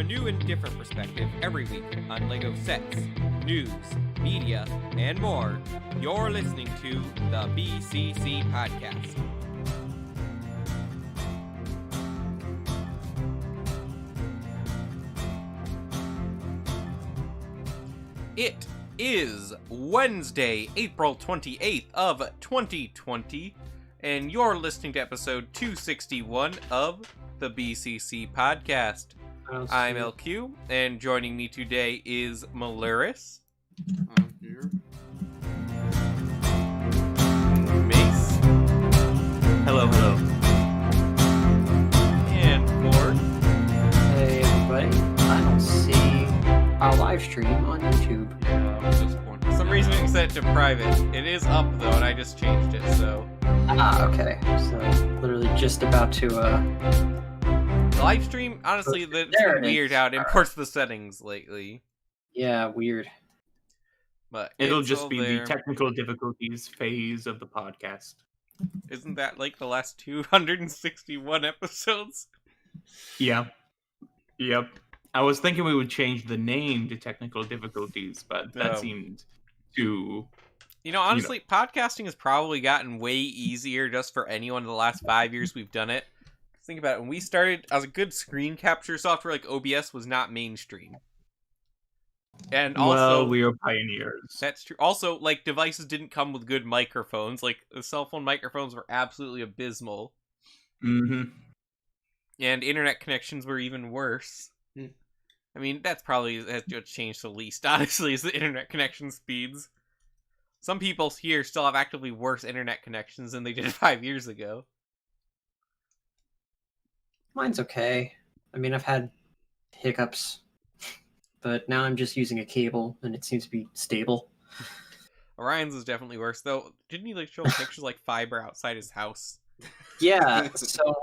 a new and different perspective every week on LEGO sets, news, media, and more. You're listening to the BCC Podcast. It is Wednesday, April 28th of 2020, and you're listening to episode 261 of the BCC Podcast. I'm LQ, and joining me today is Maluris. I'm here. Mace. Hello, hello. And Ford. Hey, everybody. I don't see our live stream on YouTube. Yeah, I was disappointed. For some reason it set it to private. It is up, though, and I just changed it, so... Okay. So, literally just about to, Live stream, honestly, it's been weird how it imports the settings lately. Yeah, weird. But It'll just be the technical difficulties phase of the podcast. Isn't that like the last 261 episodes? Yeah. Yep. I was thinking we would change the name to technical difficulties, but that seemed too... Honestly, podcasting has probably gotten way easier just for anyone in the last 5 years we've done it. Think about it. When we started, as a good screen capture software like OBS was not mainstream. And also, we were pioneers. That's true. Also, like, devices didn't come with good microphones. Like, the cell phone microphones were absolutely abysmal. Mm-hmm. And internet connections were even worse. I mean, that's probably has changed the least, honestly, is the internet connection speeds. Some people here still have actively worse internet connections than they did 5 years ago. Mine's okay. I mean, I've had hiccups, but now I'm just using a cable, and it seems to be stable. Orion's is definitely worse, though. Didn't he show pictures fiber outside his house? Yeah, so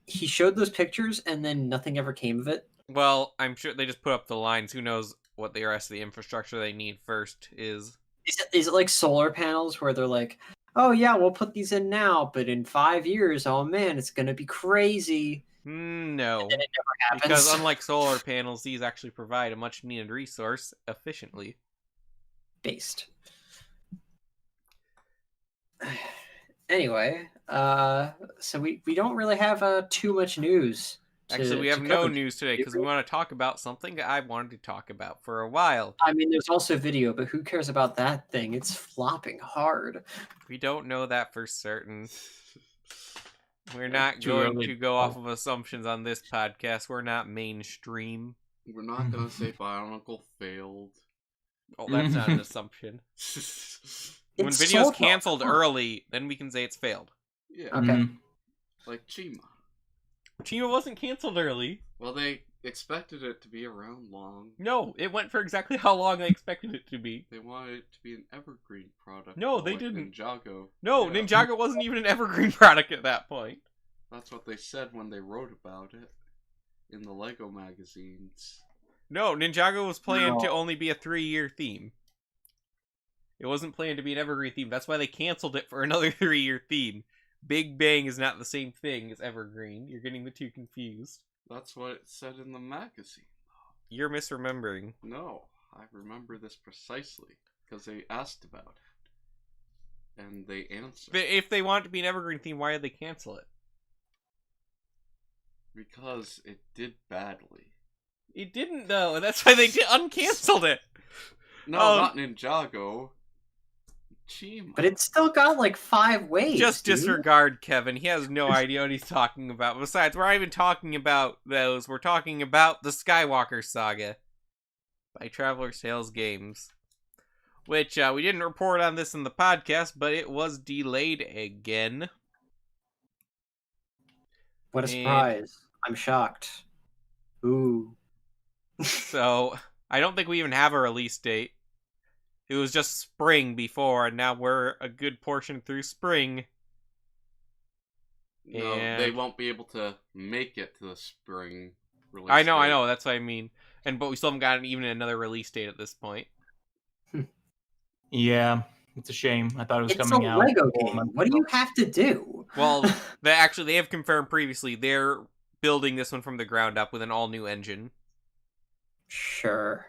he showed those pictures, and then nothing ever came of it. Well, I'm sure they just put up the lines. Who knows what the rest of the infrastructure they need first is. Is it like solar panels where they're like, oh yeah, we'll put these in now, but in 5 years, oh man, it's gonna be crazy. No, and then it never happens. Because unlike solar panels, these actually provide a much needed resource efficiently. Based. Anyway, so we don't really have too much news. Actually, we have no news today because we want to talk about something I wanted to talk about for a while. I mean, there's also video, but who cares about that thing? It's flopping hard. We don't know that for certain. We're not going to go off of assumptions on this podcast. We're not mainstream. We're not going to say Bionicle failed. Oh, that's not an assumption. When video's canceled early, then we can say it's failed. Yeah. Okay. Like Chima. Chima wasn't canceled early. Well, they expected it to be around long. No, it went for exactly how long they expected it to be. They wanted it to be an evergreen product. No, they didn't. Ninjago. No, yeah. Ninjago wasn't even an evergreen product at that point. That's what they said when they wrote about it in the LEGO magazines. No, Ninjago was planned to only be a 3-year theme. It wasn't planned to be an evergreen theme. That's why they canceled it for another 3-year theme. Big Bang is not the same thing as evergreen. You're getting the two confused. That's what it said in the magazine. You're misremembering. No, I remember this precisely because they asked about it. And they answered. But if they want it to be an evergreen theme, why did they cancel it? Because it did badly. It didn't, though, and that's why they uncanceled it. No, not Ninjago. Chima. But it's still got 5 waves. Just disregard Kevin. He has no idea what he's talking about. Besides, we're not even talking about those. We're talking about the Skywalker Saga by Traveler's Tales Games. Which, we didn't report on this in the podcast, but it was delayed again. What a surprise. I'm shocked. Ooh. So, I don't think we even have a release date. It was just spring before, and now we're a good portion through spring. No, they won't be able to make it to the spring release I know, that's what I mean. But we still haven't gotten even another release date at this point. Yeah, it's a shame. I thought it was it's coming out. It's a Lego game. What do you have to do? Well, they have confirmed previously they're building this one from the ground up with an all-new engine. Sure.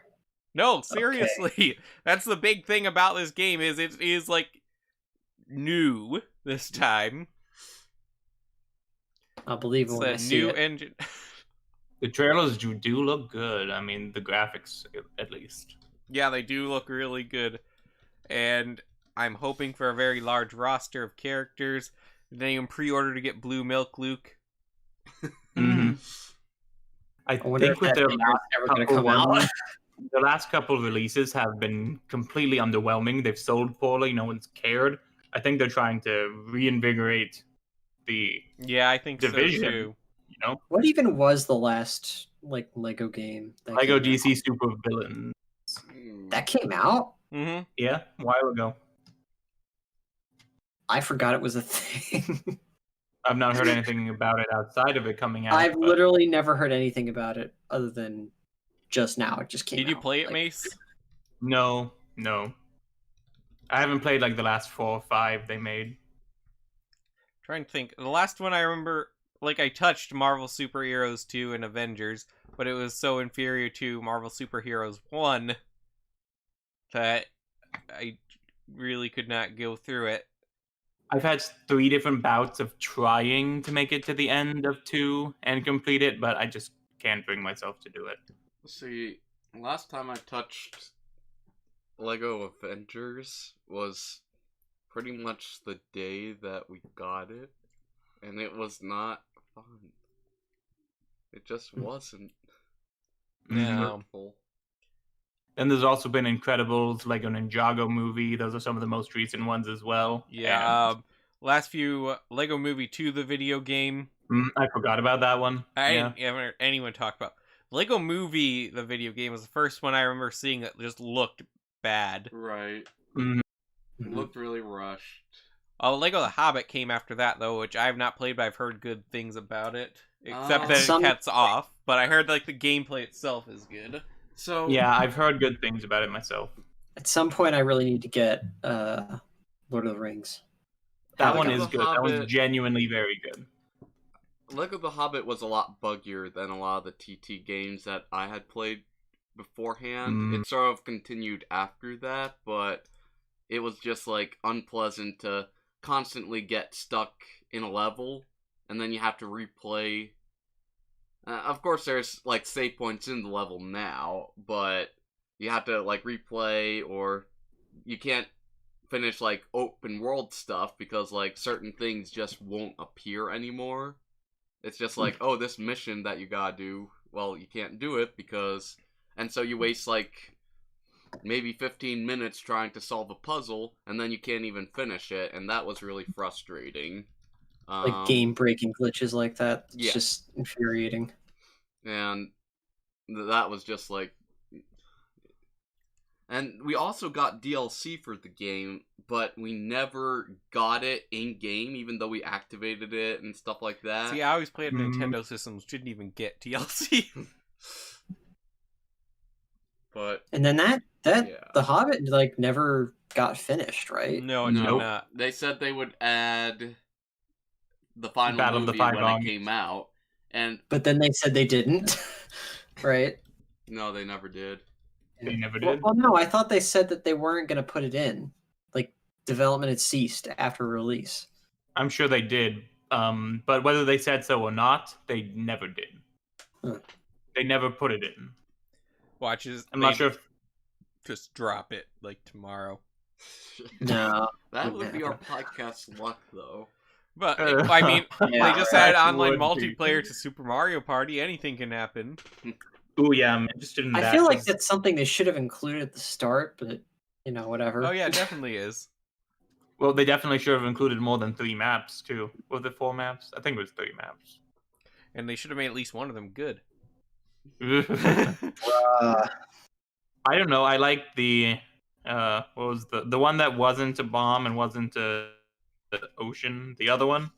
No, seriously. That's the big thing about this game is it is like new this time. I'll believe it It's when a I see new it. engine. The trailers do look good. I mean, the graphics, at least. Yeah, they do look really good. And I'm hoping for a very large roster of characters. Did anyone pre-order to get Blue Milk Luke? Mm-hmm. I wonder think if with that their figure's last ever gonna couple come out. ones, the last couple of releases have been completely underwhelming. They've sold poorly. No one's cared. I think they're trying to reinvigorate the Yeah, I think division. so too. You know, What even was the last like Lego game that Lego came out? DC Super Villain. That came out? Mm-hmm. Yeah, a while ago. I forgot it was a thing. I've not heard anything about it outside of it coming out. I've but literally never heard anything about it other than just now. It just came out. Did you play it, like, Mace? No. I haven't played like the last 4 or 5 they made. Trying to think. The last one I remember, like, I touched Marvel Superheroes 2 and Avengers, but it was so inferior to Marvel Superheroes 1 that I really could not go through it. I've had 3 different bouts of trying to make it to the end of 2 and complete it, but I just can't bring myself to do it. See, last time I touched Lego Avengers was pretty much the day that we got it, and it was not fun. It just wasn't. No. Hurtful. Then there's also been Incredibles, Lego Ninjago movie. Those are some of the most recent ones as well. Yeah, last few Lego Movie 2, the video game. I forgot about that one. I didn't ever hear anyone talk about. Lego Movie, the video game, was the first one I remember seeing that just looked bad. Right. Mhm. It looked really rushed. Oh, Lego The Hobbit came after that, though, which I have not played, but I've heard good things about it. Except that it cuts off. But I heard, like, the gameplay itself is good. So Yeah, I've heard good things about it myself. At some point, I really need to get Lord of the Rings. That one Lego is The good. That Hobbit- one's genuinely very good. Lego The Hobbit was a lot buggier than a lot of the TT games that I had played beforehand. It sort of continued after that, but it was just like unpleasant to constantly get stuck in a level, and then you have to replay. Of course, there's like save points in the level now, but you have to like replay, or you can't finish like open world stuff because like certain things just won't appear anymore. It's just like, oh, this mission that you gotta do, well, you can't do it because... And so you waste, like, maybe 15 minutes trying to solve a puzzle, and then you can't even finish it, and that was really frustrating. Like game-breaking glitches like that. It's yeah. just infuriating. And that was just, like... And we also got DLC for the game, but we never got it in-game, even though we activated it and stuff like that. See, I always played Nintendo systems, didn't even get DLC. But And then that yeah. The Hobbit like never got finished, right? No, it did not. They said they would add the final Battle of the movie Five when Armies. it came out, and But then they said they didn't, right? no, they never did. They never did. Well, no, I thought they said that they weren't going to put it in. Like, development had ceased after release. I'm sure they did. But whether they said so or not, they never did. Huh. They never put it in. I'm not sure if... Just drop it, like, tomorrow. No. That would be our podcast luck, though. But, I mean, Yeah, they just right. added online Would be. multiplayer to Super Mario Party. Anything can happen. Oh yeah, I'm interested in that. I feel like 'cause that's something they should have included at the start, but, you know, whatever. Oh, yeah, it definitely is. Well, they definitely should have included more than 3 maps, too. Was it 4 maps? I think it was 3 maps. And they should have made at least one of them good. Uh, I don't know. I like the... what was the one that wasn't a bomb and wasn't the ocean? The other one?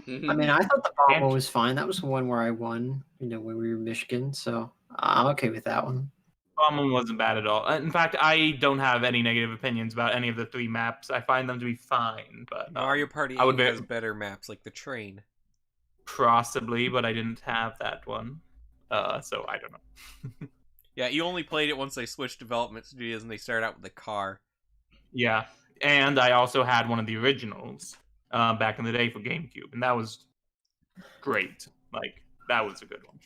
I mean, I thought the bomb one was fine. That was the one where I won, you know, when we were in Michigan, so I'm okay with that one. Bomb one wasn't bad at all. In fact, I don't have any negative opinions about any of the 3 maps. I find them to be fine, but... Mario Party I would 8 bet- has better maps, like the train. Possibly, but I didn't have that one. So I don't know. Yeah, you only played it once they switched development studios and they started out with the car. Yeah, and I also had one of the originals back in the day for GameCube, and that was great. Like, that was a good one.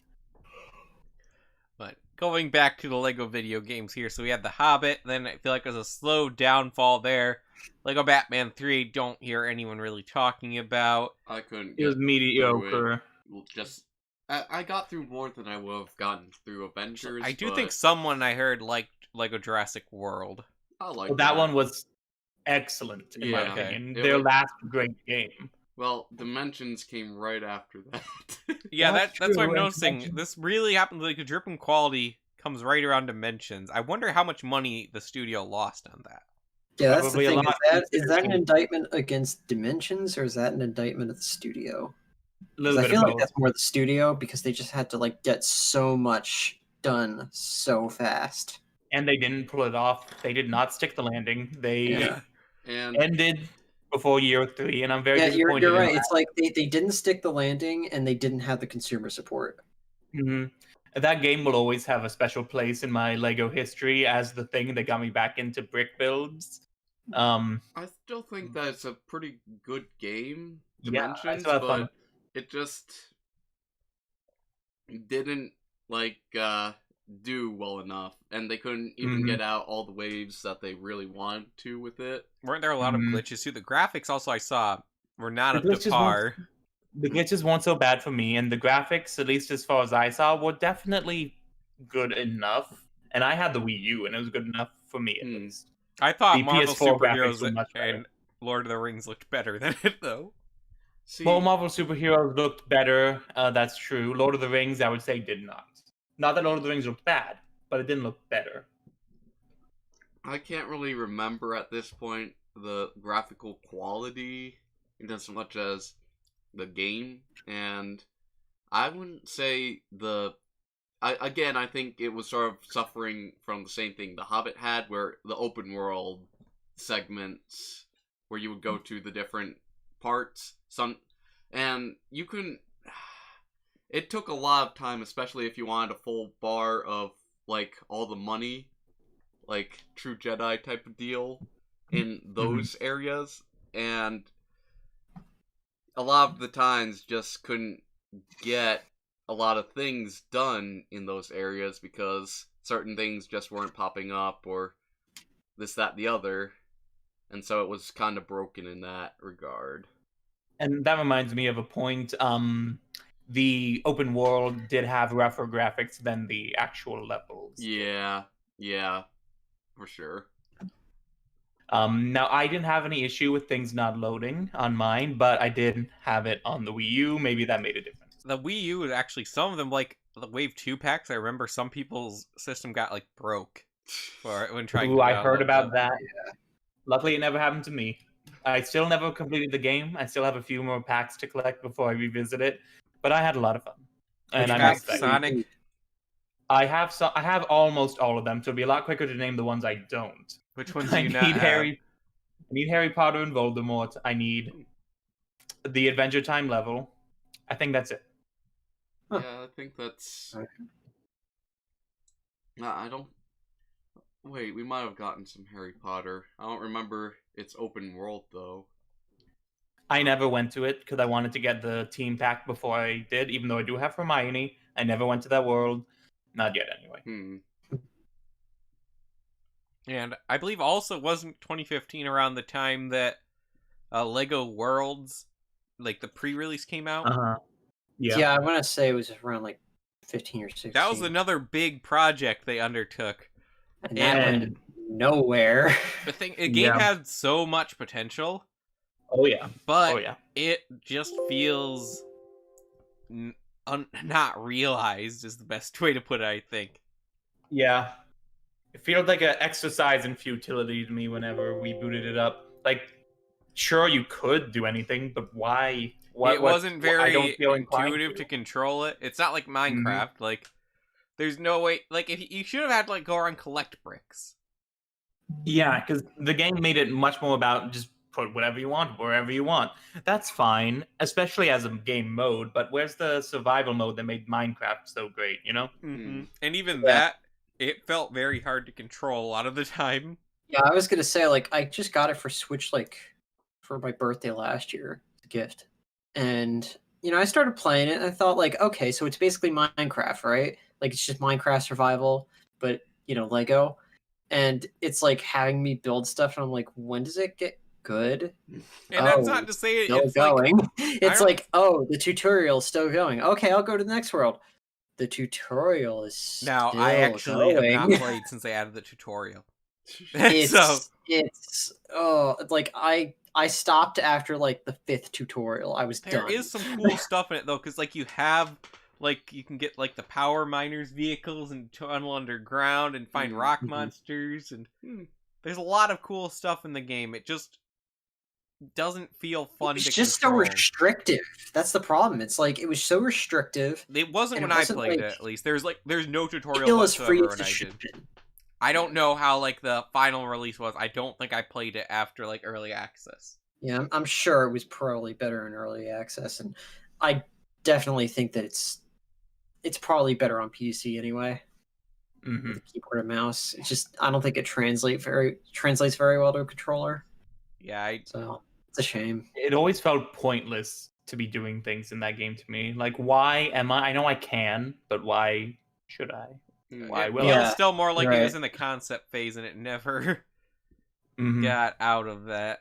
But going back to the Lego video games here, so we had The Hobbit, then I feel like there's a slow downfall there. Lego Batman 3, don't hear anyone really talking about. I couldn't. It was mediocre. Just, I got through more than I would have gotten through Avengers. I do think someone I heard liked Lego Jurassic World. I like Well, that one was excellent in my Yeah. opinion. It Their was- last great game. Well, Dimensions came right after that. Yeah, That's that's what I'm true, and noticing. Dimensions- This really happens, like, the drip in quality comes right around Dimensions. I wonder how much money the studio lost on that. Yeah, that's the Probably a thing. lot, Is that an considering- indictment against Dimensions, or is that an indictment of the studio? A 'Cause little I bit feel of like both. that's more the studio because they just had to like get so much done so fast. And they didn't pull it off. They did not stick the landing. They Yeah. And ended before year 3, and I'm very Yeah, disappointed. you're in right. that. It's like they didn't stick the landing and they didn't have the consumer support. Mhm. That game will always have a special place in my Lego history as the thing that got me back into brick builds. I still think that it's a pretty good game, Yeah, I Dimensions, still have fun. but it just didn't do well enough, and they couldn't even Mhm. get out all the waves that they really wanted to with it. Weren't there a lot of Mhm. glitches too? The graphics also I saw were not The up to glitches par. The glitches weren't so bad for me, and the graphics, at least as far as I saw, were definitely good enough. And I had the Wii U, and it was good enough for me at Hmm. least. I thought The Marvel PS4 graphics were Superheroes much better. and Lord of the Rings looked better than it, though. See, Well, Marvel superheroes looked better. That's true. Lord of the Rings, I would say, did not. Not that Lord of the Rings looked bad, but it didn't look better. I can't really remember at this point the graphical quality in as much as the game, and I wouldn't say I think it was sort of suffering from the same thing The Hobbit had, where the open world segments where you would go to the different parts, and you couldn't. It took a lot of time, especially if you wanted a full bar of like all the money, like True Jedi type of deal in those areas, and a lot of the times just couldn't get a lot of things done in those areas because certain things just weren't popping up or this, that, the other, and so it was kind of broken in that regard. And that reminds me of a point. The open world did have rougher graphics than the actual levels. Yeah, for sure. Now, I didn't have any issue with things not loading on mine, but I did have it on the Wii U. Maybe that made a difference. The Wii U was actually, some of them, like the Wave 2 packs, I remember some people's system got like broke for when trying Ooh, to I heard download about them. that. Luckily, it never happened to me. I still never completed the game. I still have a few more packs to collect before I revisit it, but I had a lot of fun. And Which I pack, missed that. Sonic? I have almost all of them, so it'll be a lot quicker to name the ones I don't. Which ones do I you need not have? I need Harry Potter and Voldemort. I need the Adventure Time level. I think that's it. Huh. Yeah, I think that's. Okay. I don't. Wait, we might have gotten some Harry Potter. I don't remember its open world though. I never went to it because I wanted to get the team pack before I did, even though I do have Hermione. I never went to that world. Not yet, anyway. And I believe also wasn't 2015 around the time that Lego Worlds, like the pre-release came out? Uh-huh. Yeah, I want to say it was around like 15 or 16. That was another big project they undertook. and that went And nowhere. The thing, the game Yeah. had so much potential, oh yeah. but Oh yeah. it just feels not realized is the best way to put it, I think. Yeah. It feels like an exercise in futility to me whenever we booted it up. Like, sure, you could do anything, but why? It wasn't I very don't feel inclined intuitive to control it. It's not like Minecraft. Mm-hmm. Like, there's no way. Like, if you should have had to like go around and collect bricks. Yeah, because the game made it much more about just put whatever you want, wherever you want. That's fine, especially as a game mode, but where's the survival mode that made Minecraft so great, you know? Mm-hmm. And even Yeah. that, it felt very hard to control a lot of the time. Yeah, I was gonna say, like, I just got it for Switch, like, for my birthday last year, as a gift. And, I started playing it, and I thought, like, okay, so it's basically Minecraft, right? Like, it's just Minecraft survival, but, Lego. And it's, like, having me build stuff, and I'm like, when does it get good? And that's not to say Still it's going. like... It's like, oh, the tutorial's still going. Okay, I'll go to the next world. The tutorial is Now, still I actually going. have not played since they added the tutorial. It's like I stopped after like the 5th tutorial. I was done. There is some cool stuff in it though, because like you have you can get like the power miners vehicles and tunnel underground and find rock monsters, and there's a lot of cool stuff in the game. It just doesn't feel fun It's to just control. so restrictive. That's the problem. It's like it was so restrictive. It wasn't and when it I wasn't, played like, it, at least. There's no tutorial Kill is free whatsoever to when I ship did. in. I don't know how like the final release was. I don't think I played it after like early access. Yeah, I'm sure it was probably better in early access, and I definitely think that it's probably better on PC anyway. With the keyboard and mouse. It's just I don't think it translates very well to a controller. Yeah, so it's a shame. It always felt pointless to be doing things in that game to me. Like, why am I know I can, but why should I? Why will it I? was still more like right. it was in the concept phase, and it never got out of that.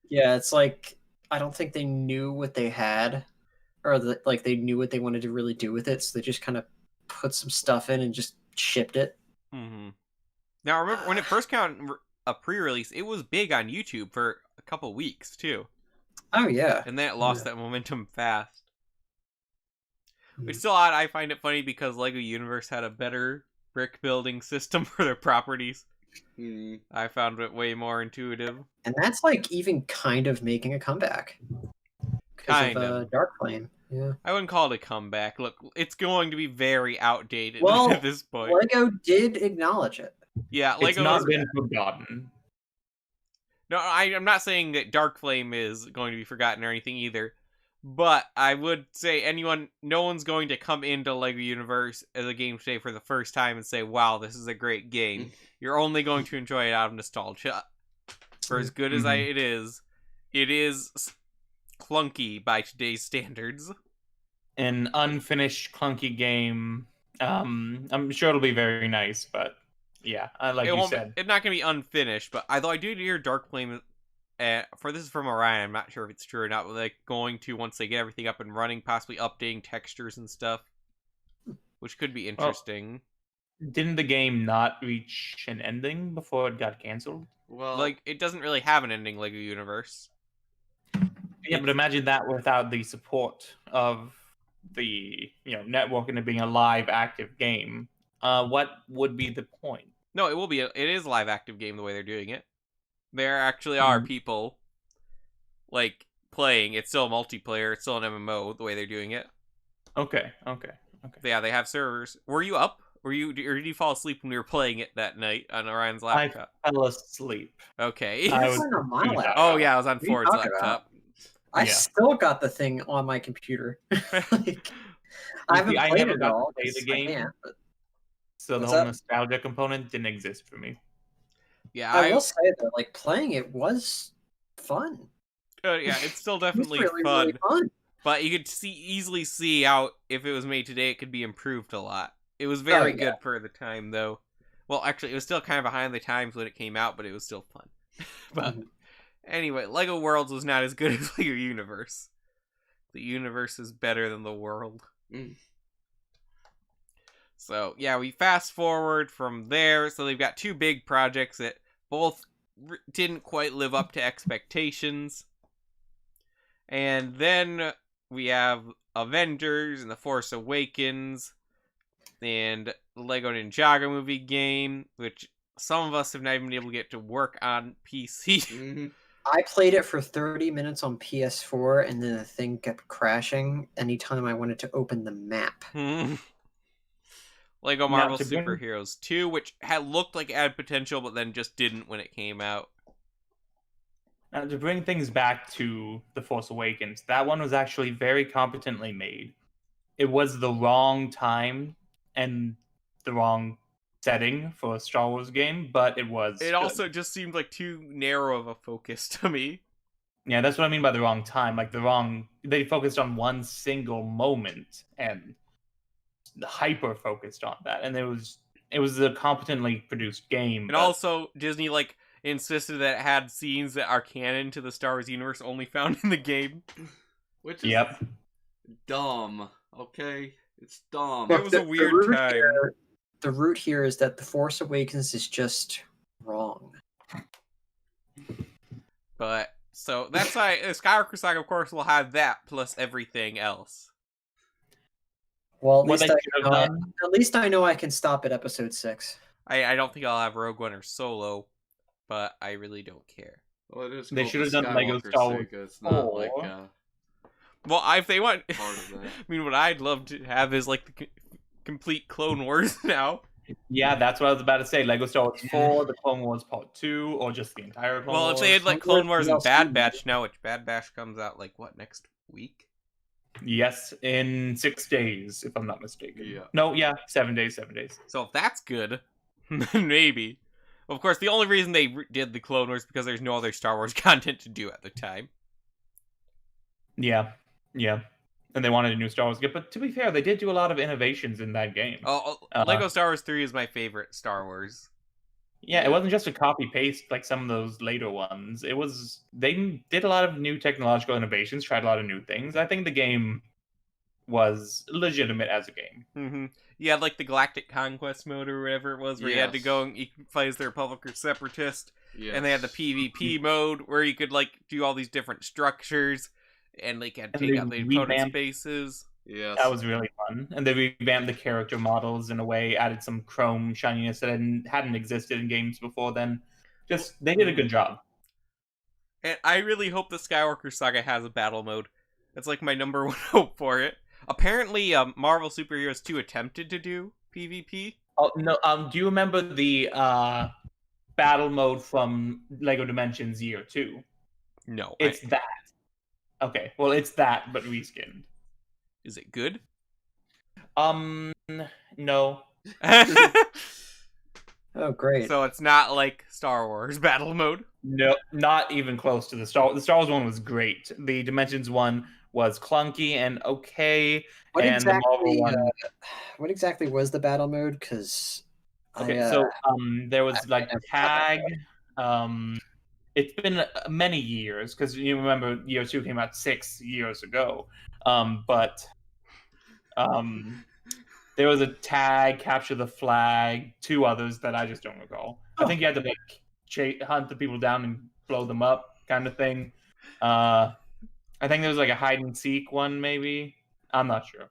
Yeah, it's like I don't think they knew what they had, or like they knew what they wanted to really do with it, so they just kind of put some stuff in and just shipped it. Now, I remember when it first came out a pre-release, it was big on YouTube for a couple weeks too. Oh yeah, and then it lost that momentum fast. Which still odd. I find it funny because Lego Universe had a better brick building system for their properties. I found it way more intuitive. And that's like even kind of making a comeback. Kind of. Dark Flame. Yeah. I wouldn't call it a comeback. Look, it's going to be very outdated at this point. Lego did acknowledge it. Yeah, Lego it's not been forgotten. No, I'm not saying that Dark Flame is going to be forgotten or anything either. But I would say no one's going to come into LEGO Universe as a game today for the first time and say, wow, this is a great game. You're only going to enjoy it out of nostalgia. For as good as it is clunky by today's standards. An unfinished, clunky game. I'm sure it'll be very nice, but yeah, like you said. It's not going to be unfinished, but although I do hear Dark Flame... for this is from Orion, I'm not sure if it's true or not, but they're going to, once they get everything up and running, possibly updating textures and stuff, which could be interesting. Well, didn't the game not reach an ending before it got canceled? Well, like, it doesn't really have an ending, Lego Universe. Yeah, but imagine that without the support of the network and it being a live, active game. What would be the point? No, it is a live, active game the way they're doing it. There actually are people, like, playing. It's still a multiplayer. It's still an MMO, the way they're doing it. Okay. Yeah, they have servers. Were you up? Or did you fall asleep when we were playing it that night on Orion's laptop? I fell asleep. Okay. I was on my laptop. Oh, yeah, I was on Ford's laptop. I still got the thing on my computer. Like, I haven't played it at all. Play the game. So the What's whole up? nostalgia component didn't exist for me. Yeah, I will say that, like, playing it was fun. Yeah, it's still definitely really, fun. really fun. But you could easily see how, if it was made today, it could be improved a lot. It was very good for the time, though. Well, actually, it was still kind of behind the times when it came out, but it was still fun. But anyway, Lego Worlds was not as good as Lego Universe. The universe is better than the world. So, yeah, we fast forward from there. So they've got two big projects that both didn't quite live up to expectations. And then we have Avengers and The Force Awakens and the Lego Ninjago movie game, which some of us have not even been able to get to work on PC. I played it for 30 minutes on PS4, and then the thing kept crashing anytime I wanted to open the map. Lego Marvel Superheroes 2, which had looked like it had potential, but then just didn't when it came out. Now, to bring things back to The Force Awakens, that one was actually very competently made. It was the wrong time and the wrong setting for a Star Wars game, but it was. It also just seemed like too narrow of a focus to me. Yeah, that's what I mean by the wrong time. Like they focused on one single moment and hyper focused on that, and it was a competently produced game. And also, Disney like insisted that it had scenes that are canon to the Star Wars universe only found in the game. Which is dumb. Okay, it's dumb. It was a weird time. The root here is that The Force Awakens is just wrong. But so that's why Skywalker Saga, of course, will have that plus everything else. Well, at least I know I can stop at episode 6. I don't think I'll have Rogue One or Solo, but I really don't care. Well, it is. They should have done Lego Star Wars. It's not like. Well, if they want, Part of that. I mean, what I'd love to have is like the complete Clone Wars now. Yeah, that's what I was about to say. Lego Star Wars 4, the Clone Wars Part 2, or just the entire Clone Wars. Well, if they had like Clone Wars and Bad Batch now, which Bad Batch comes out like what, next week? Yes, in 6 days, if I'm not mistaken. Yeah. No, yeah, 7 days, 7 days. So if that's good, then maybe. Of course, the only reason they did the Clone Wars is because there's no other Star Wars content to do at the time. Yeah. And they wanted a new Star Wars game. But to be fair, they did do a lot of innovations in that game. Lego Star Wars 3 is my favorite Star Wars. Yeah, it wasn't just a copy-paste like some of those later ones. They did a lot of new technological innovations, tried a lot of new things. I think the game was legitimate as a game. Mm-hmm. You had like the Galactic Conquest mode or whatever it was, where you had to go and you could play as the Republic or Separatist. Yes. And they had the PvP mode where you could like do all these different structures and like had to take out the opponent's spaces. Yeah, that was really fun. And they revamped the character models in a way, added some chrome shininess that hadn't existed in games before then. They did a good job. And I really hope the Skywalker Saga has a battle mode. That's like my number one hope for it. Apparently, Marvel Super Heroes 2 attempted to do PvP. Oh no! Do you remember the battle mode from Lego Dimensions Year 2? No, it's that. Okay, well, it's that, but reskinned. Is it good? No. Oh, great. So it's not like Star Wars battle mode? No, not even close to the Star Wars one was great. The Dimensions one was clunky and okay. What What exactly was the battle mode? Because there was like tag. It's been many years because you remember Year 2 came out 6 years ago. There was a tag, capture the flag, 2 others that I just don't recall. I think you had to like hunt the people down and blow them up, kind of thing. I think there was like a hide and seek one, maybe. I'm not sure,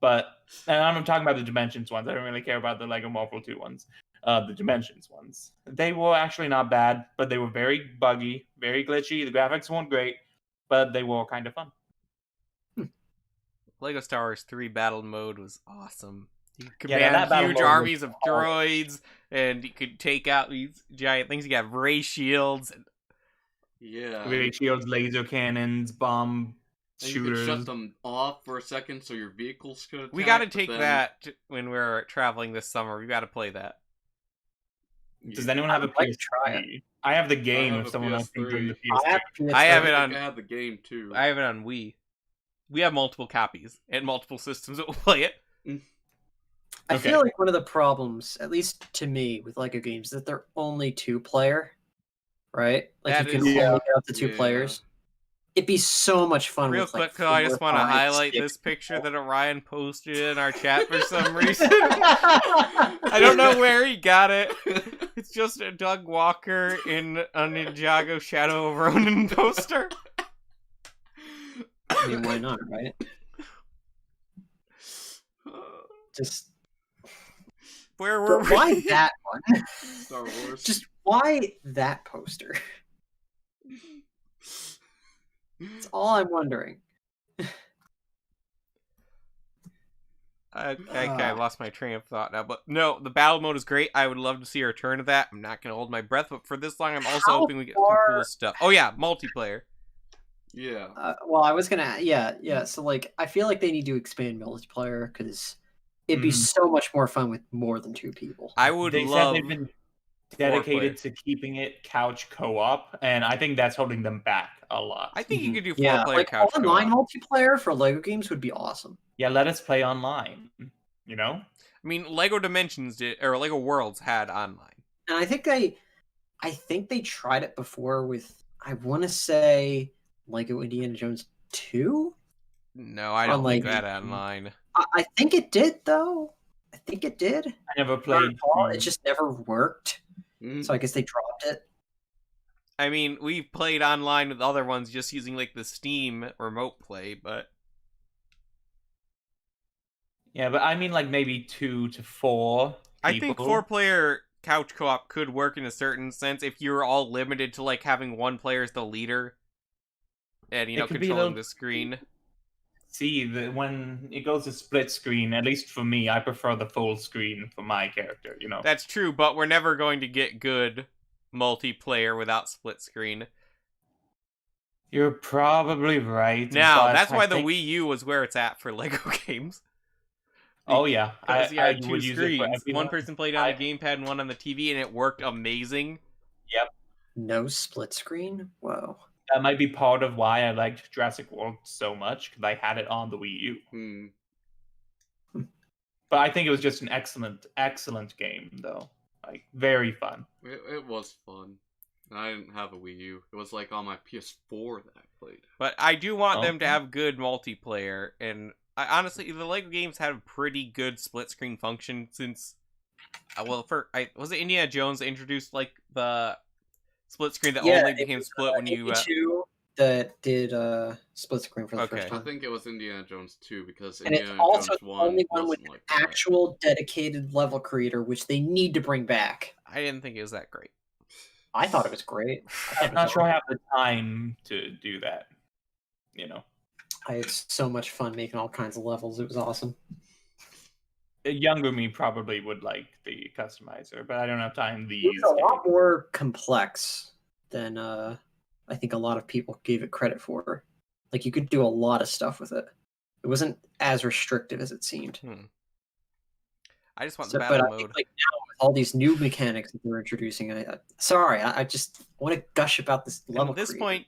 and I'm talking about the Dimensions ones. I don't really care about the Lego Marvel 2 ones. The Dimensions ones. They were actually not bad, but they were very buggy, very glitchy. The graphics weren't great, but they were kind of fun. Lego Star Wars 3 battle mode was awesome. You could command huge armies of droids, and you could take out these giant things. You got ray shields. Ray shields, laser cannons, bomb shooters. You could shut them off for a second so your vehicles could attack. We got to take that when we're traveling this summer. We got to play that. Does anyone have a PS3? I have the game. If someone else can bring the PS3, I have it on. I have the game too. I have it on Wii. We have multiple copies and multiple systems that will play it. I feel like one of the problems, at least to me, with Lego games, is that they're only 2-player, right? Like you can only get up to 2 players. It'd be so much fun. Real quick, I just want to highlight this picture that Orion posted in our chat for some reason. I don't know where he got it. It's just a Doug Walker in a Ninjago Shadow of Ronin poster. I mean, why not, right? Just where were we? Why that one? Star Wars. Just why that poster? That's all I'm wondering. I lost my train of thought now, but no, the battle mode is great. I would love to see a return of that. I'm not going to hold my breath, but for this long, I'm also hoping we get some cool stuff. Oh yeah, multiplayer. Yeah. Well, I was gonna, yeah. So like, I feel like they need to expand multiplayer because it'd be Mhm. so much more fun with more than 2 people. I would They said love. they've been dedicated to keeping it couch co-op, and I think that's holding them back a lot. I think you could do Yeah, 4-player like couch online co-op. multiplayer for Lego games would be awesome. Yeah, let us play online. You know? I mean, Lego Dimensions did, or Lego Worlds had online. And I think they tried it before with, I want to say, Lego Indiana Jones 2? No, I don't On, think like, that online. I think it did, though. I think it did. I never If I played. recall, it just never worked. Mm. So I guess they dropped it. I mean, we've played online with other ones just using like the Steam remote play, but Yeah, but I mean, like maybe 2 to 4. I think people. 4-player couch co-op could work in a certain sense if you're all limited to like having one player as the leader and, you know, It could be a controlling little- the screen. See, when it goes to split screen, at least for me, I prefer the full screen for my character. You know. That's true, but we're never going to get good multiplayer without split screen. You're probably right. Now, but that's I why the think- Wii U was where it's at for Lego games. Oh yeah, Because you had 2 would use it for screens. One everyone. person played on I- the gamepad and one on the TV, and it worked amazing. No split screen? Whoa. That might be part of why I liked Jurassic World so much, because I had it on the Wii U. Hmm. But I think it was just an excellent game, though. Like, very fun. It was fun. I didn't have a Wii U. It was like on my PS4 that I played. But I do want them to Okay. have good multiplayer, and honestly, the Lego games have a pretty good split screen function since, was it Indiana Jones that introduced like the split screen that only became split when you. 82 that did split screen for the Okay. first I time. think it was Indiana Jones 2 because And it's Indiana also Jones the 1 only one with wasn't an like that. actual dedicated level creator, which they need to bring back. I didn't think it was that great. I thought it was great. I'm not sure I have the time to do that. You know, I had so much fun making all kinds of levels. It was awesome. a younger me probably would like the customizer, but I don't have time these It's a lot days. more complex than I think a lot of people gave it credit for. Like, you could do a lot of stuff with it. It wasn't as restrictive as it seemed. I just want So, the but battle I mode. think, like, now with all these new mechanics that they're introducing, I just want to gush about this And level. at this creator. point,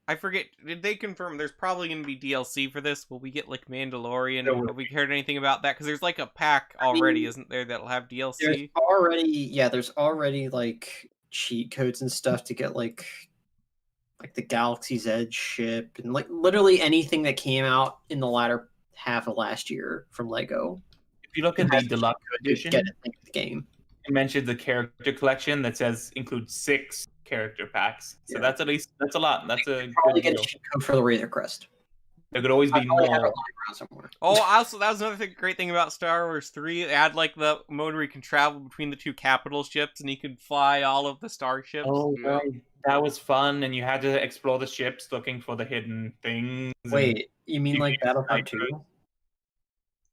I forget, did they confirm there's probably going to be DLC for this? Will we get like Mandalorian? There will Have we heard anything about that? Because there's like a pack already, mean, isn't there, that'll have there's DLC? already like cheat codes and stuff to get like the Galaxy's Edge ship and like literally anything that came out in the latter half of last year from Lego. If you look at the deluxe You edition, get it in the game. it mentioned the character collection that says includes 6 character packs. So Yeah. that's a lot. That's a Probably good get a deal. cheat code for the Razor Crest. There could always I be probably have it more. lying around somewhere. Oh, also, that was another great thing about Star Wars 3. They had like the mode where you can travel between the 2 capital ships and you could fly all of the starships. Oh, Yeah. right. That was fun, and you had to explore the ships looking for the hidden things. and- Wait, you mean you like can Battlefront sniper. 2?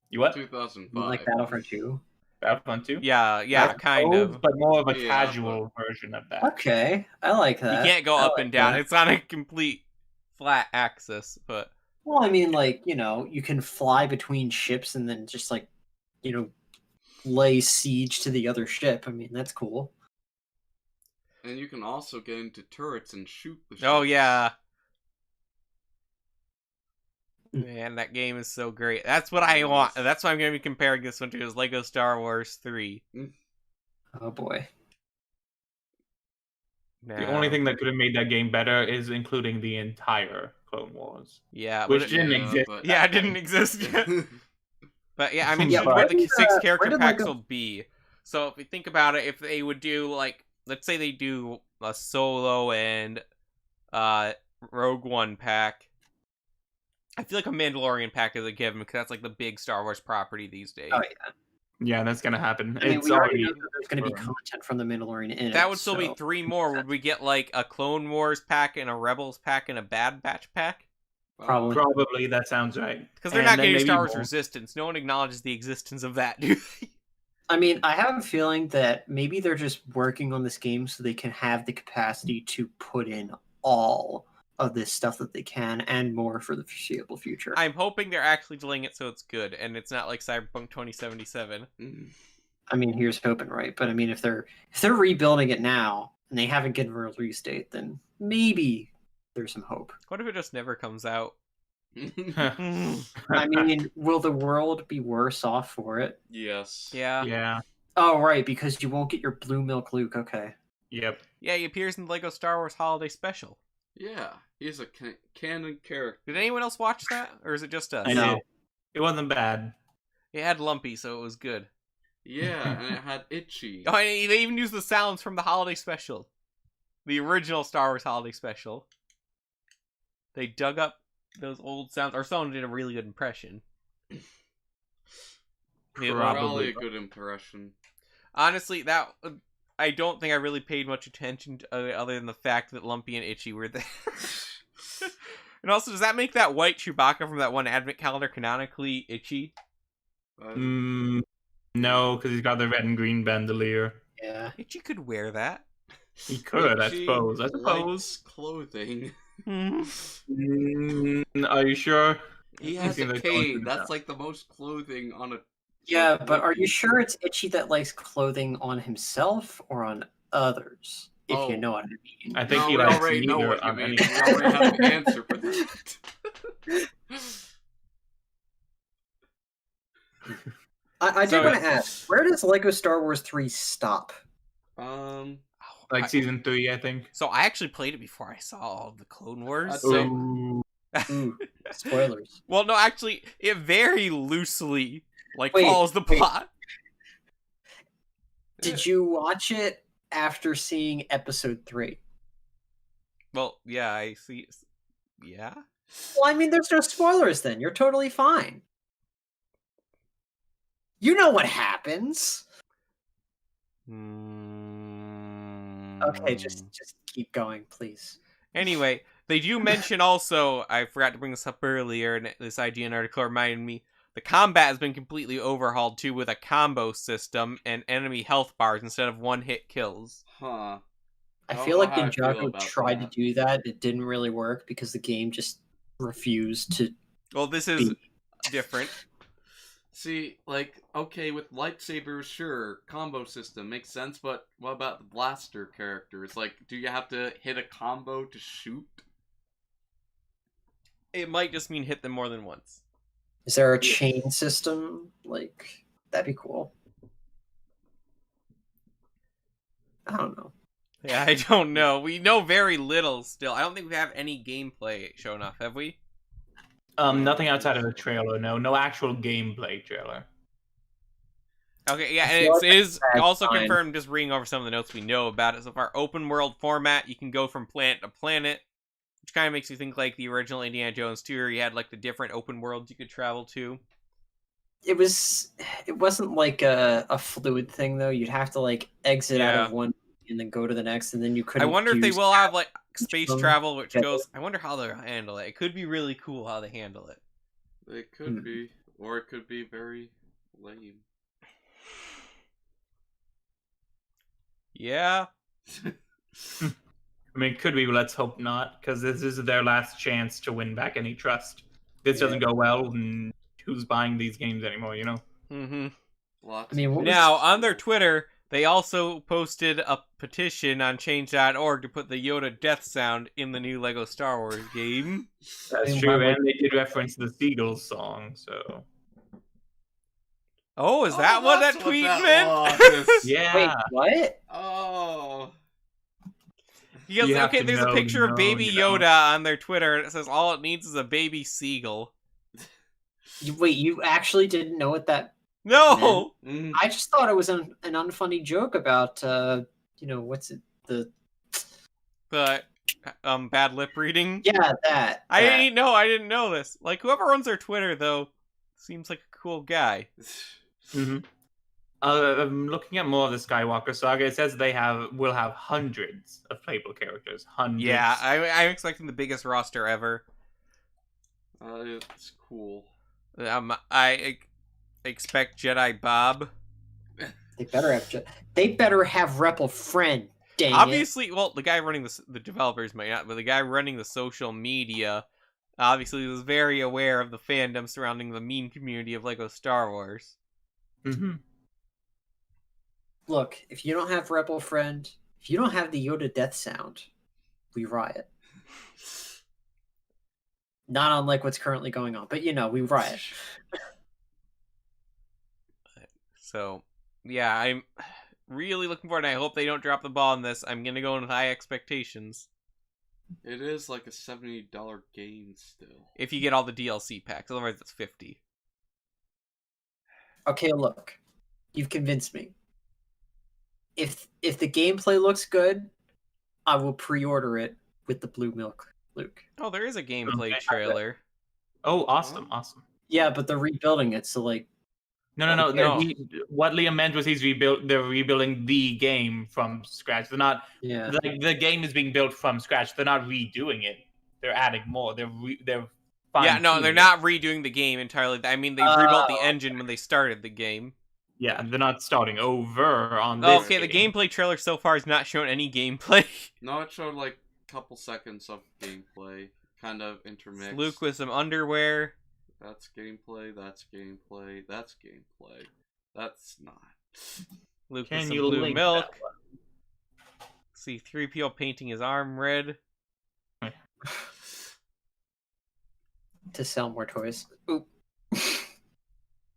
You what? 2005. You mean like Battlefront 2? Battlefront 2? Yeah, I kind suppose, of. But more of a Yeah, casual version of that. Okay, I like You that. can't go I up like and down. that. It's on a complete flat axis, but Well, I mean, like, you know, you can fly between ships and then just like, you know, lay siege to the other ship. I mean, that's cool. And you can also get into turrets and shoot the ships. oh yeah. Mm. Man, that game is so great. That's what I want. That's why I'm going to be comparing this one to is Lego Star Wars 3. Oh boy. The only thing that could have made that game better is including the entire Clone Wars, Yeah, which but didn't exist. but- yeah, it didn't exist yet. But yeah, I mean, Yeah, where but- the 6 where character did packs Lego- will be. So if we think about it, if they would do like, let's say they do a Solo and Rogue One pack, I feel like a Mandalorian pack is a given because that's like the big Star Wars property these days. Oh yeah. Yeah, that's gonna happen. I mean, It's we already already know that there's going to be confirmed. content from the Mandalorian in it. That would still be so- 3 more. Would we get like a Clone Wars pack and a Rebels pack and a Bad Batch pack? Probably. Probably that sounds right. Because they're And not then getting maybe Star Wars more. Resistance. No one acknowledges the existence of that, do they? I mean, I have a feeling that maybe they're just working on this game so they can have the capacity to put in all of this stuff that they can, and more for the foreseeable future. I'm hoping they're actually delaying it so it's good, and it's not like Cyberpunk 2077. I mean, here's hoping, right? But I mean, if they're rebuilding it now and they haven't given a release date, then maybe there's some hope. What if it just never comes out? I mean, will the world be worse off for it? Yes. Yeah. Yeah. Oh, right, because you won't get your blue milk Luke. Okay. Yep. Yeah, he appears in the Lego Star Wars Holiday Special. Yeah, he's a canon character. Did anyone else watch that, or is it just us? I know. did. It wasn't bad. It had Lumpy, so it was good. Yeah, and it had Itchy. Oh, and they even used the sounds from the Holiday Special. The original Star Wars Holiday Special. They dug up those old sounds. Or someone did a really good impression. Probably a good impression. Honestly, that I don't think I really paid much attention to, other than the fact that Lumpy and Itchy were there. And also, does that make that white Chewbacca from that one Advent calendar canonically Itchy? No, because he's got the red and green bandolier. Yeah. Itchy could wear that. He could, I Itchy suppose. likes clothing. Are you sure? He has a Seems like cane. someone- That's like the most clothing on a. Yeah, but are you sure it's Itchy that likes clothing on himself or on others? If Oh. you know what I mean. I think No, he we likes already know neither what you on mean. any- We already have an answer for that. I do So- want to ask, where does Lego Star Wars 3 stop? Like season 3, I think. So I actually played it before I saw all of the Clone Wars. That's So, Ooh. Ooh, spoilers. well, no, actually, it very loosely Wait, follows the wait. plot. Did you watch it after seeing episode 3? Well, yeah, I see. Yeah. Well, I mean, there's no spoilers then. You're totally fine. You know what happens. Okay, just keep going, please. Anyway, they do mention also, I forgot to bring this up earlier, and this IGN article reminded me, the combat has been completely overhauled too with a combo system and enemy health bars instead of one-hit kills. Huh. I don't feel know like how I feel Ninjago about tried that. to do that. It didn't really work because the game just refused to. Well, this is Be- different. See, like, okay, with lightsabers, sure, combo system makes sense, but what about the blaster characters? Like, do you have to hit a combo to shoot? It might just mean hit them more than once. Is there a chain system? Like, that'd be cool. I don't know. Yeah, I don't know. We know very little still. I don't think we have any gameplay shown off, have we? Nothing outside of a trailer. No actual gameplay trailer. Okay, yeah, I and feel it like is that's also fine. confirmed, just reading over some of the notes we know about it. So far, open world format, you can go from planet to planet, which kind of makes you think like the original Indiana Jones 2, where you had like the different open worlds you could travel to. It wasn't like a fluid thing though. You'd have to like exit out Yeah. of one and then go to the next, and then you couldn't. I wonder if they use- will have like space them travel, which together. goes. I wonder how they'll handle it. It could be really cool how they handle it. It could Hmm. be, or it could be very lame. Yeah. I mean, it could be, but let's hope not, because this is their last chance to win back any trust. This doesn't go well, and who's buying these games anymore, you know? Mm-hmm. Lots. I mean, what was- Now, on their Twitter, they also posted a petition on change.org to put the Yoda death sound in the new Lego Star Wars game. That's mean, true, why would- and they did reference the Seagulls song, so... Oh, is that what that that's tweet that meant? was. Yeah! Wait, what? Oh. He goes, You have okay, to there's a know, picture of know, baby you know. Yoda on their Twitter, and it says all it needs is a baby seagull. Wait, you actually didn't know what that? No! Mm. I just thought it was an unfunny joke about what's it? The But, bad lip reading? yeah that. I that. didn't know this. Like, whoever runs their Twitter, though, seems like a cool guy. Mm-hmm. I'm looking at more of the Skywalker saga. It says they will have hundreds of playable characters. Hundreds. Yeah, I'm expecting the biggest roster ever. It's cool. I expect Jedi Bob. They better have Rebel Friend. Dang Obviously, well, the guy running the developers might not, but the guy running the social media obviously was very aware of the fandom surrounding the meme community of Lego Star Wars. Mm-hmm. Look, if you don't have Rebel Friend, if you don't have the Yoda death sound, we riot. Not unlike what's currently going on, but we riot. So, yeah, I'm really looking forward, and I hope they don't drop the ball on this. I'm gonna go in with high expectations. It is like a $70 game still. If you get all the DLC packs, otherwise it's $50. Okay, look, you've convinced me. If the gameplay looks good, I will pre-order it with the blue milk, Luke. Oh, there is a gameplay Okay. trailer. Oh, awesome. Yeah, but they're rebuilding it, so like, No. No. What Liam meant was they're rebuilding the game from scratch. They're not. yeah. The game is being built from scratch. They're not redoing it. They're adding more. They're Yeah, no, fine-tuning they're it. not redoing the game entirely. I mean, they rebuilt the engine when they started the game. Yeah, they're not starting over on this. Okay, the gameplay trailer so far has not shown any gameplay. No, it showed like a couple seconds of gameplay, kind of intermixed. Luke with some underwear. That's gameplay. That's gameplay. That's gameplay. That's not. Luke Can with some you blue link milk. that one? See 3PO painting his arm red. To sell more toys. Oop.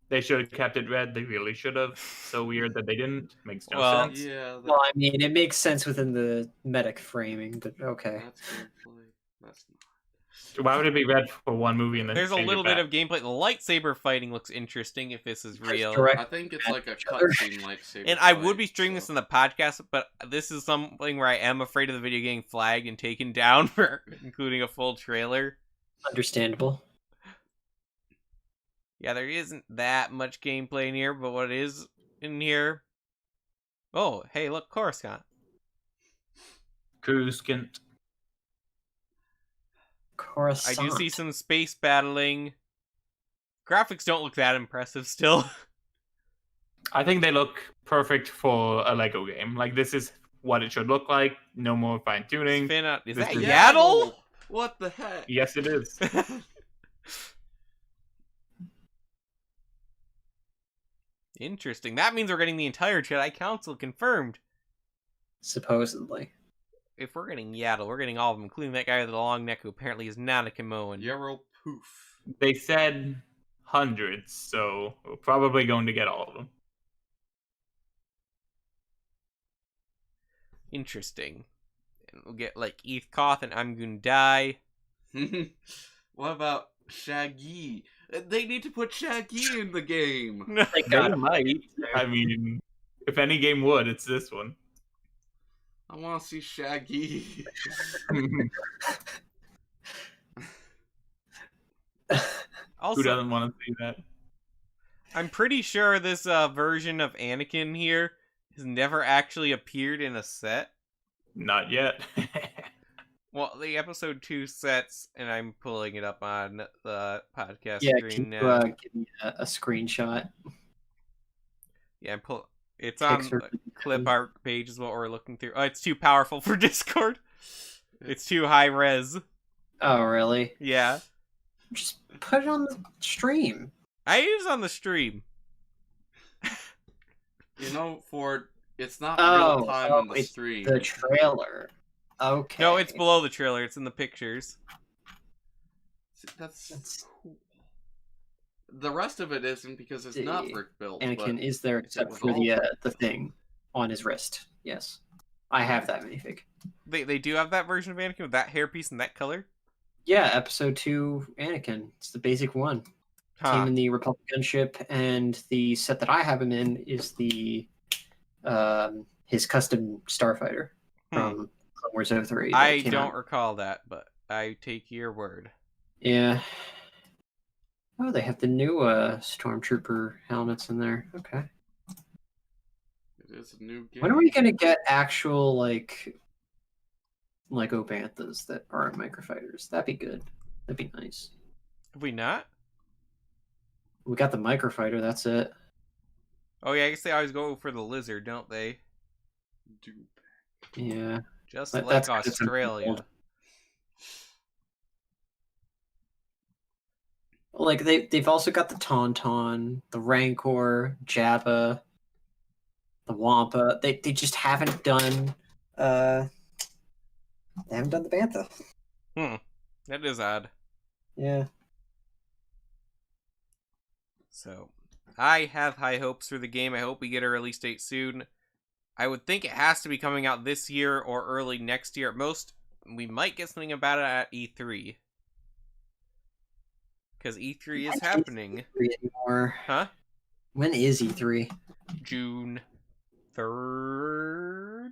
They should have kept it red. They really should have. So weird that they didn't. Makes no Well, sense. Yeah, Well, I mean, it makes sense within the medic framing, but okay. that's gameplay. That's not. Why would it be red for one movie and then There's a change it little bit back? of gameplay. The lightsaber fighting looks interesting if this is real. direct- I think it's like a each other. cutscene lightsaber. And I would fight, be streaming this so- in the podcast, but this is something where I am afraid of the video getting flagged and taken down for including a full trailer. Understandable. Yeah, there isn't that much gameplay in here, but what is in here? Oh, hey, look, Coruscant. Coruscant. I Coruscant. do see some space battling. Graphics don't look that impressive still. I think they look perfect for a Lego game. Like, this is what it should look like. No more fine tuning. Is that This Yaddle? is- Yaddle! What the heck? Yes, it is. Interesting. That means we're getting the entire Jedi Council confirmed. Supposedly. If we're getting Yaddle, we're getting all of them, including that guy with the long neck who apparently is not a Samoan. Yarrow poof. They said hundreds, so we're probably going to get all of them. Interesting. And we'll get like Eth Koth and I'm Gonna Die. What about Shaggy? They need to put Shaggy in the game. They They got might. I mean, if any game would, it's this one. I want to see Shaggy. Also, Who doesn't want to see that? I'm pretty sure this version of Anakin here has never actually appeared in a set. Not yet. Well, the episode 2 sets, and I'm pulling it up on the podcast Yeah, screen can now. you give me a screenshot? Yeah, it's on Picture- the clip art page is what we're looking through. Oh, it's too powerful for Discord. It's too high res. Oh, really? Yeah. Just put it on the stream. I use on the stream. You know, Ford, it's not Oh, real time on the it's stream. The trailer. Okay. No, it's below the trailer. It's in the pictures. That's cool. The rest of it isn't because it's not The brick built. Anakin is there it's except with for all the thing on his wrist. Yes. I have that minifig. They do have that version of Anakin with that hairpiece and that color? Yeah, episode 2 Anakin. It's the basic one. Came in the Republic gunship, and the set that I have him in is the his custom starfighter from Clone Wars 03. that I came don't out. recall that, but I take your word. Yeah. Oh, they have the new stormtrooper helmets in there. Okay. It is a new game. When are we gonna get actual like Lego banthas that aren't microfighters? That'd be good. That'd be nice. Have we not? We got the microfighter. That's it. Oh yeah, I guess they always go for the lizard, don't they? Do- Yeah. Just But like that's kind of Australia. simple. Like they've also got the Tauntaun, the Rancor, Jabba, the Wampa. They just haven't done they haven't done the Bantha. That is odd. Yeah. So, I have high hopes for the game. I hope we get a release date soon. I would think it has to be coming out this year or early next year. At most, we might get something about it at E3. Because E3 is happening. E3 anymore. Huh? When is E3? June 3rd?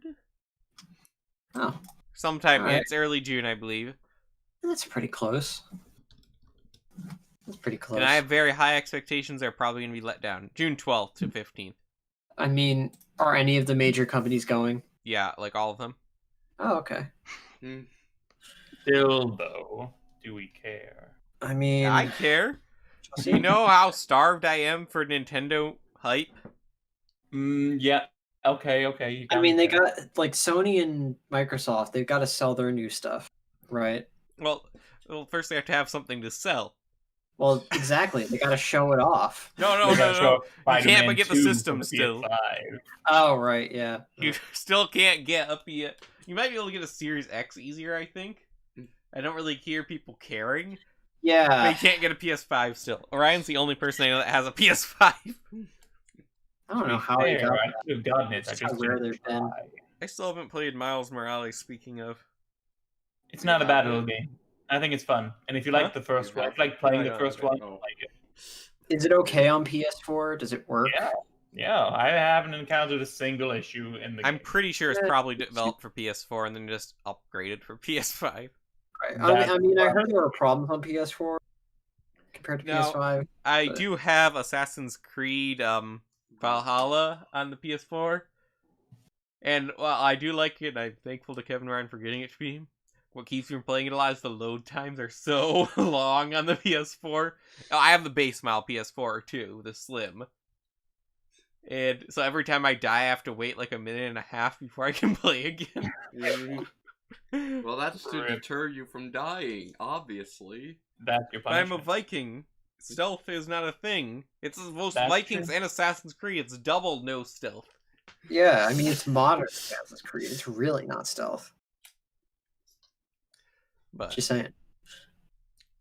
Oh, Sometime, Alright. it's early June, I believe. that's pretty close. That's pretty close. And I have very high expectations. They're probably going to be let down. June 12th to 15th. I mean, are any of the major companies going? Yeah, like all of them. Oh, okay. Still, though, do we care? I mean, I care. Do you know how starved I am for Nintendo hype? Yeah. Okay. You I got mean, me they there. got like Sony and Microsoft. They've got to sell their new stuff, right? Well, first they have to have something to sell. Well, exactly. They got to show it off. No. They gotta show You can't Spider-Man but get the 2 for system the still. PS5. Oh, right. Yeah. You still can't get up yet. You might be able to get a Series X easier, I think. I don't really hear people caring. Yeah. They can't get a PS5 still. Orion's the only person I know that has a PS5. I don't know how Fair, they got I could have gotten it. I Just just how rare didn't they've been. try. I still haven't played Miles Morales, speaking of. It's not a bad little game. I think it's fun, and if you like Huh? the first You one, have if you like playing it. the first one, Oh. you'll like it. Is it okay on PS4? Does it work? Yeah, I haven't encountered a single issue in the I'm game. pretty sure it's Yeah. probably developed for PS4 and then just upgraded for PS5. Right. That's I mean, I fun. heard there were problems on PS4 compared to No. PS5. I But- do have Assassin's Creed Valhalla on the PS4. And while I do like it, I'm thankful to Kevin Ryan for getting it to me. What keeps me from playing it a lot is the load times are so long on the PS4. Oh, I have the base model PS4 too, the Slim. And so every time I die, I have to wait like a minute and a half before I can play again. Well, that's to Rip. deter you from dying, obviously. That's your But I'm punishment. a Viking. Stealth is not a thing. It's both That's Vikings true. and Assassin's Creed. It's double no stealth. Yeah, I mean, it's modern Assassin's Creed. It's really not stealth. But Just saying.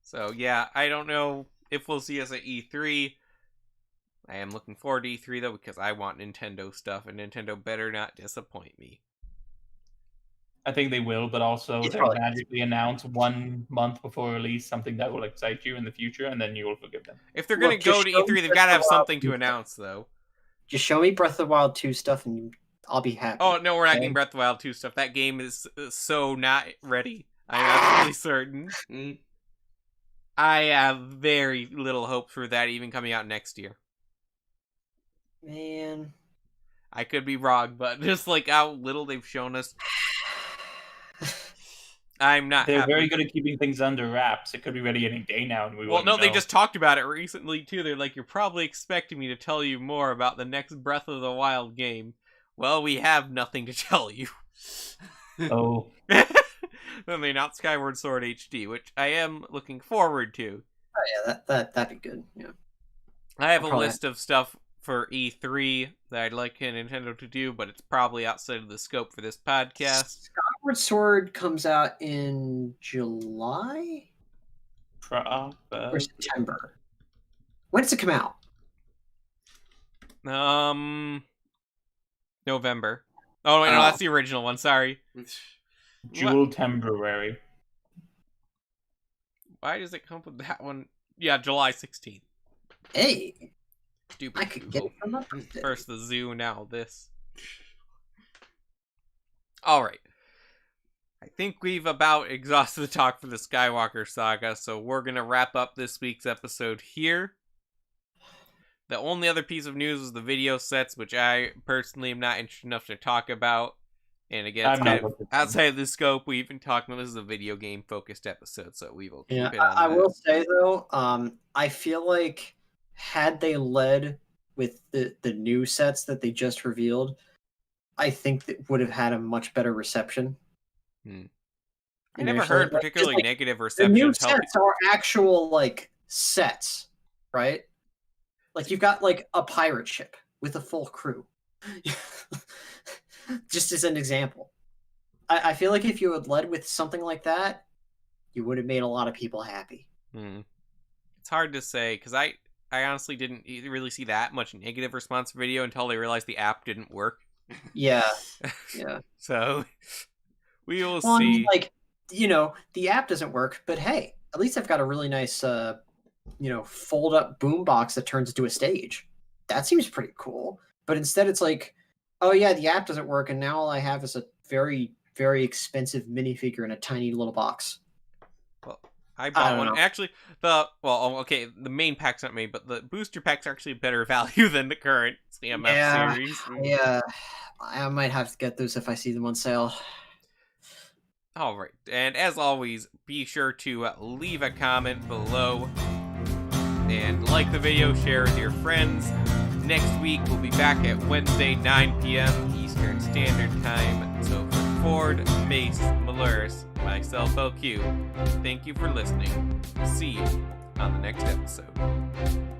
so yeah, I don't know if we'll see us at E3. I am looking forward to E3 though because I want Nintendo stuff, and Nintendo better not disappoint me. I think they will, but also It's they probably- magically announce 1 month before release something that will excite you in the future, and then you will forgive them. If they're Look, gonna go just to show E3, me they've got to have Breath of the Wild something to 2 announce though. Just show me Breath of the Wild 2 stuff and I'll be happy. Oh no, we're not Okay. getting Breath of the Wild 2 stuff. That game is so not ready. I'm absolutely certain. Mm. I have very little hope for that even coming out next year. Man. I could be wrong, but just like how little they've shown us, I'm not They're happy. very good at keeping things under wraps. It could be ready any day now, and we Well, won't no, they know. just talked about it recently too. They're like, you're probably expecting me to tell you more about the next Breath of the Wild game. Well, we have nothing to tell you. Oh, Then they announced Skyward Sword HD, which I am looking forward to. Oh, yeah, that'd be good. Yeah. I have a Probably. list of stuff for E3 that I'd like Nintendo to do, but it's probably outside of the scope for this podcast. Skyward Sword comes out in July or September. When does it come out? November. Oh wait, no, Oh. that's the original one. Sorry. Jewel Temporary. Why does it come with that one? Yeah, July 16th. Hey, Stupid I could get Google. it from my birthday. First the zoo, now this. Alright. I think we've about exhausted the talk for the Skywalker saga, so we're going to wrap up this week's episode here. The only other piece of news was the video sets, which I personally am not interested enough to talk about. And again, it's I'm kind not of looking for outside of the scope. We've been talking about this is a video game focused episode, so we will keep Yeah, it on I that. will say though, I feel like had they led with the new sets that they just revealed, I think that would have had a much better reception. I never heard particularly negative The reception. new until sets are actual like sets, right? Like you've got like a pirate ship with a full crew. Just as an example. I feel like if you had led with something like that, you would have made a lot of people happy. It's hard to say, because I honestly didn't really see that much negative response video until they realized the app didn't work. Yeah. So, we will Well, see. I mean, like, you know, the app doesn't work, but hey, at least I've got a really nice, you know, fold-up boombox that turns into a stage. That seems pretty cool. But instead it's like, oh yeah, the app doesn't work, and now all I have is a very, very expensive minifigure in a tiny little box. Well, I bought one. know. Actually, the main pack's not made, but the booster pack's actually better value than the current CMF series. Yeah, I might have to get those if I see them on sale. All right, and as always, be sure to leave a comment below and like the video, share with your friends. Next week, we'll be back at Wednesday, 9 p.m. Eastern Standard Time. So for Ford, Mace, Malurus, myself, LQ, thank you for listening. See you on the next episode.